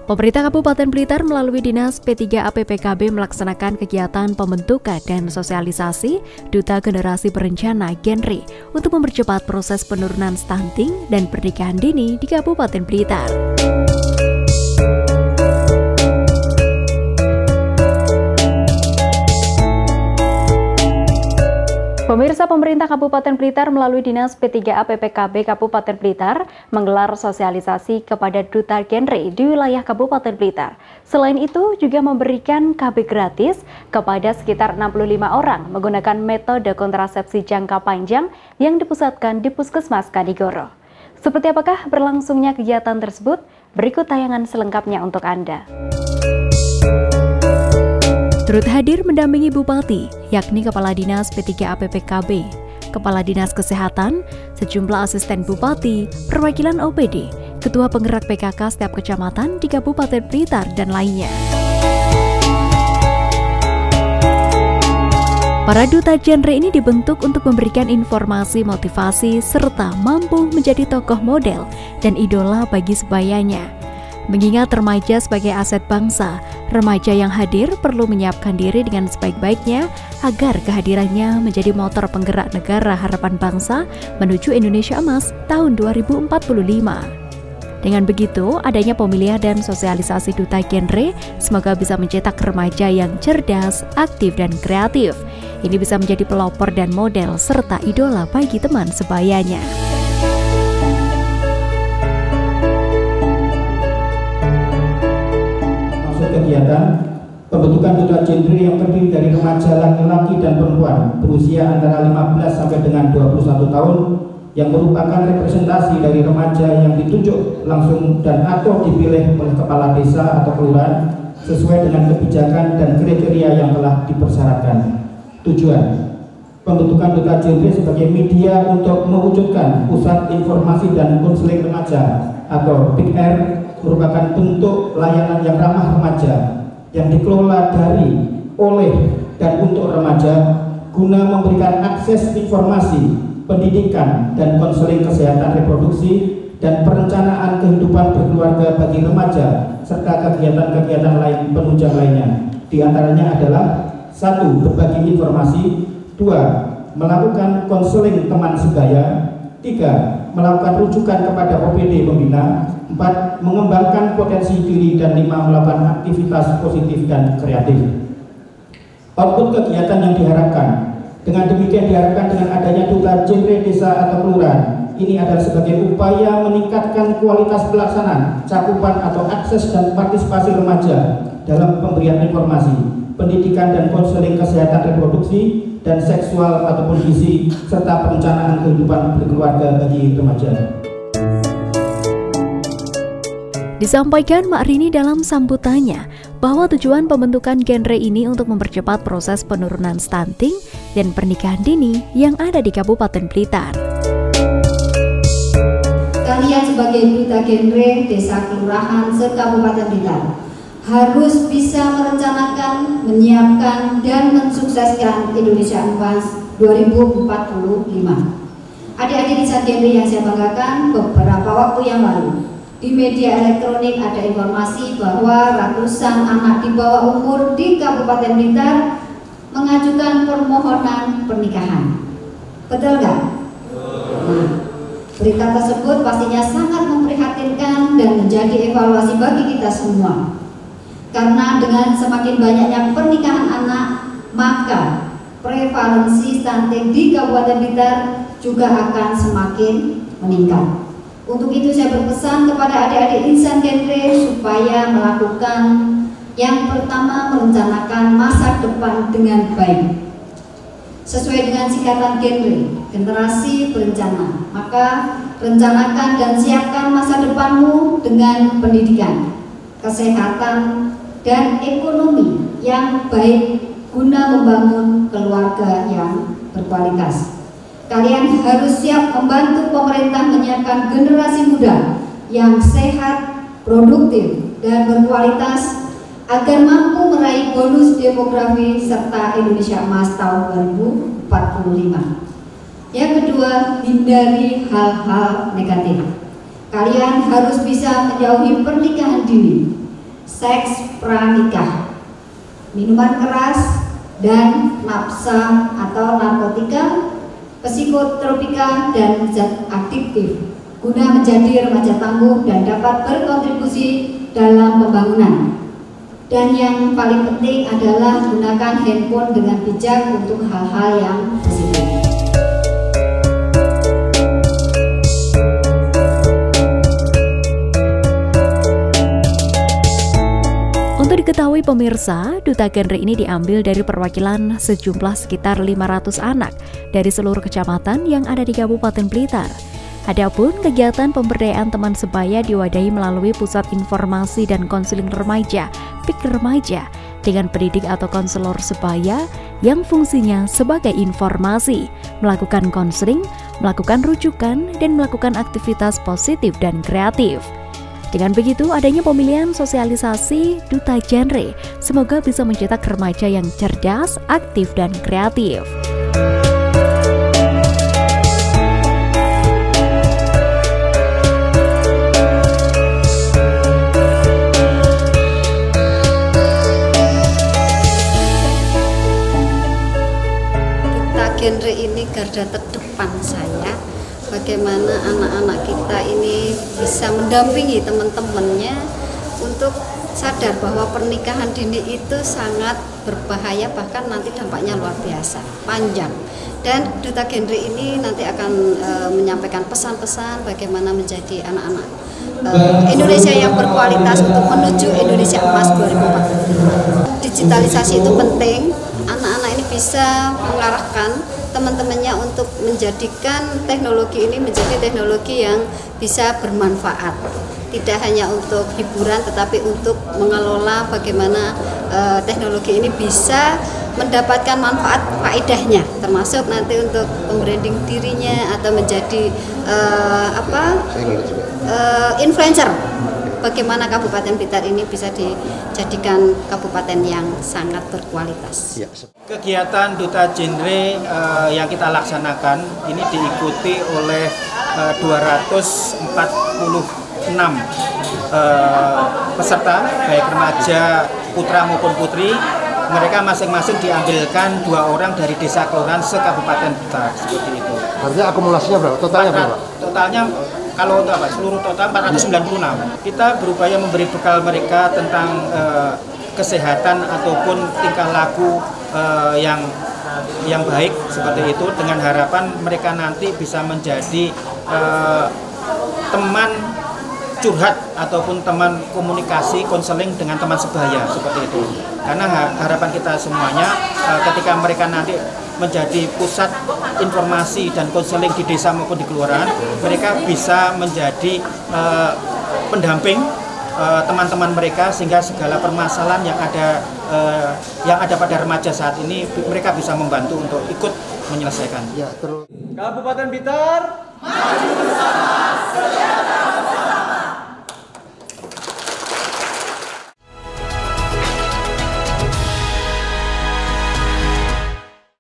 Pemerintah Kabupaten Blitar melalui Dinas P3AP-PKB melaksanakan kegiatan pembentukan dan sosialisasi Duta Generasi Berencana Genre untuk mempercepat proses penurunan stunting dan pernikahan dini di Kabupaten Blitar. Pemirsa, pemerintah Kabupaten Blitar melalui Dinas P3AP-PKB Kabupaten Blitar menggelar sosialisasi kepada duta genre di wilayah Kabupaten Blitar. Selain itu juga memberikan KB gratis kepada sekitar 65 orang menggunakan metode kontrasepsi jangka panjang yang dipusatkan di Puskesmas Kanigoro. Seperti apakah berlangsungnya kegiatan tersebut? Berikut tayangan selengkapnya untuk Anda. Turut hadir mendampingi Bupati, yakni Kepala Dinas P3AP-PKB, Kepala Dinas Kesehatan, sejumlah asisten Bupati, perwakilan OPD, Ketua Penggerak PKK setiap kecamatan di Kabupaten Blitar, dan lainnya. Para duta genre ini dibentuk untuk memberikan informasi, motivasi, serta mampu menjadi tokoh model dan idola bagi sebayanya. Mengingat remaja sebagai aset bangsa, remaja yang hadir perlu menyiapkan diri dengan sebaik-baiknya agar kehadirannya menjadi motor penggerak negara harapan bangsa menuju Indonesia Emas tahun 2045. Dengan begitu, adanya pemilihan dan sosialisasi duta genre semoga bisa mencetak remaja yang cerdas, aktif, dan kreatif. Ini bisa menjadi pelopor dan model serta idola bagi teman sebayanya. Kegiatan pembentukan duta genre yang terdiri dari remaja laki-laki dan perempuan berusia antara 15 sampai dengan 21 tahun yang merupakan representasi dari remaja yang ditunjuk langsung dan atau dipilih oleh kepala desa atau kelurahan sesuai dengan kebijakan dan kriteria yang telah dipersyaratkan. Tujuan pembentukan duta genre sebagai media untuk mewujudkan pusat informasi dan konseling remaja atau Big R merupakan bentuk layanan yang ramah remaja yang dikelola dari, oleh, dan untuk remaja guna memberikan akses informasi, pendidikan, dan konseling kesehatan reproduksi dan perencanaan kehidupan berkeluarga bagi remaja serta kegiatan-kegiatan lain penunjang lainnya. Di antaranya adalah 1. Berbagi informasi, 2. Melakukan konseling teman sebaya, 3. Melakukan rujukan kepada OPD pembina, 4. Mengembangkan potensi diri, dan 5. Melakukan aktivitas positif dan kreatif. Output kegiatan yang diharapkan. Dengan demikian diharapkan dengan adanya duta genre desa atau kelurahan ini adalah sebagai upaya meningkatkan kualitas pelaksanaan, cakupan atau akses dan partisipasi remaja dalam pemberian informasi, pendidikan dan konseling kesehatan reproduksi dan seksual ataupun gizi serta perencanaan kehidupan berkeluarga bagi remaja. Disampaikan Mak Rini dalam sambutannya bahwa tujuan pembentukan genre ini untuk mempercepat proses penurunan stunting dan pernikahan dini yang ada di Kabupaten Blitar. Kalian sebagai duta genre desa kelurahan se-Kabupaten Blitar harus bisa merencanakan, menyiapkan, dan mensukseskan Indonesia Emas 2045. Adik-adik desa genre yang saya banggakan, beberapa waktu yang lalu di media elektronik ada informasi bahwa ratusan anak di bawah umur di Kabupaten Blitar mengajukan permohonan pernikahan. Betul nggak? Nah, berita tersebut pastinya sangat memprihatinkan dan menjadi evaluasi bagi kita semua. Karena dengan semakin banyaknya pernikahan anak, maka prevalensi stunting di Kabupaten Blitar juga akan semakin meningkat. Untuk itu saya berpesan kepada adik-adik insan genre supaya melakukan yang pertama, merencanakan masa depan dengan baik. Sesuai dengan singkatan genre, generasi berencana, maka rencanakan dan siapkan masa depanmu dengan pendidikan, kesehatan, dan ekonomi yang baik guna membangun keluarga yang berkualitas. Kalian harus siap membantu pemerintah menyiapkan generasi muda yang sehat, produktif, dan berkualitas agar mampu meraih bonus demografi serta Indonesia Emas tahun 2045. Yang kedua, hindari hal-hal negatif. Kalian harus bisa menjauhi pernikahan dini. seks pranikah, minuman keras, dan nafsa atau narkotika, psikotropika, dan zat adiktif guna menjadi remaja tangguh dan dapat berkontribusi dalam pembangunan. Dan yang paling penting adalah gunakan handphone dengan bijak untuk hal-hal yang positif. Untuk diketahui pemirsa, duta genre ini diambil dari perwakilan sejumlah sekitar 500 anak dari seluruh kecamatan yang ada di Kabupaten Blitar. Adapun kegiatan pemberdayaan teman sebaya diwadahi melalui Pusat Informasi dan Konseling Remaja PIK Remaja dengan pendidik atau konselor sebaya yang fungsinya sebagai informasi, melakukan konseling, melakukan rujukan, dan melakukan aktivitas positif dan kreatif. Dengan begitu, adanya pemilihan sosialisasi duta genre semoga bisa mencetak remaja yang cerdas, aktif, dan kreatif. Genre ini garda terdepan saya, bagaimana anak-anak kita ini bisa mendampingi teman-temannya untuk sadar bahwa pernikahan dini itu sangat berbahaya, bahkan nanti dampaknya luar biasa, panjang. Dan duta genre ini nanti akan menyampaikan pesan-pesan bagaimana menjadi anak-anak Indonesia yang berkualitas untuk menuju Indonesia Emas 2040. Digitalisasi itu penting, anak-anak ini bisa mengarahkan teman-temannya untuk menjadikan teknologi ini menjadi teknologi yang bisa bermanfaat, tidak hanya untuk hiburan tetapi untuk mengelola bagaimana teknologi ini bisa mendapatkan manfaat faedahnya, termasuk nanti untuk membranding dirinya atau menjadi influencer. Bagaimana Kabupaten Blitar ini bisa dijadikan kabupaten yang sangat berkualitas. Kegiatan duta genre yang kita laksanakan ini diikuti oleh 246 peserta, baik remaja putra maupun putri. Mereka masing-masing diambilkan 2 orang dari desa kelurahan se-Kabupaten Blitar, seperti itu. Artinya akumulasinya berapa? Totalnya berapa? Totalnya kalau untuk seluruh total 496. Kita berupaya memberi bekal mereka tentang kesehatan ataupun tingkah laku yang baik seperti itu, dengan harapan mereka nanti bisa menjadi teman curhat ataupun teman komunikasi konseling dengan teman sebaya seperti itu. Karena harapan kita semuanya ketika mereka nanti menjadi pusat informasi dan konseling di desa maupun di kelurahan, mereka bisa menjadi pendamping teman-teman mereka, sehingga segala permasalahan yang ada pada remaja saat ini mereka bisa membantu untuk ikut menyelesaikan. Ya, terus. Kabupaten Blitar maju bersama, sejahtera bersama.